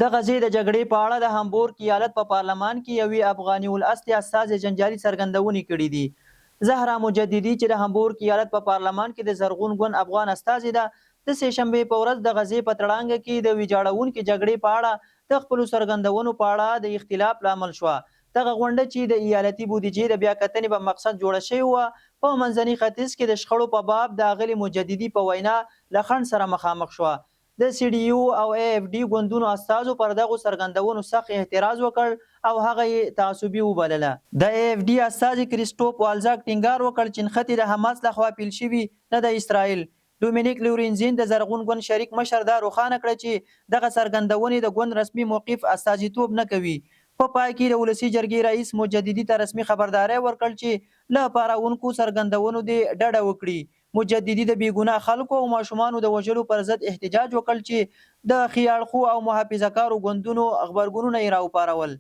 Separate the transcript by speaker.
Speaker 1: د غزې د جګړې په اړه د هامبورګ ایالت په پارلمان کې یوې افغاني الاصل استازي جنجالي څرګندونې کړې دي. زهرا مجددي چې د هامبورګ ایالت په پارلمان کې د زرغون ګوند افغان استازي ده، د سه شنبې په ورځ د غزې په تړانګه کې د ویجاړونکې جګړې په اړه د خپلو څرګندونو په اړه د اختلاف لامل شوه. دغه غونډه چې د ایالتي بودیجې د بیاکتنې په مقصد جوړه شوې وه، په منځني ختیځ کې د شخړو په باب د اغلې مجددي په وینا له خنډ سره مخامخ شوه. د سی ډي یو او ای اف ډي ګوندونو استازو پر دغو څرګندونو سخت اعتراض وکړ او هغه یې تعصبي وبلله. د ای اف ډي استازي کریسټوف والزاک ټینګار وکړ چې نښتې د حماس لخوا پیل شوي نه د اسرائیل. ډومینیک لورینزین د زرغون ګوند شریک مشر دا روښانه کړه چې دغه څرګندونې د ګوند رسمي موقف استازیتوب نه کوي. په پای کې د ولسي جرګې رئیس مجددي ته رسمي خبرداری ورکړ چې له پارونکو څرګندونو دې ډډه وکړي. مجددي د بیګناه خلکو او ماشومانو د وژلو پر ضد احتجاج وکړ چې د ښي اړخو او محافظه کارو ګوندونو غبرګونونه یې راوپارول.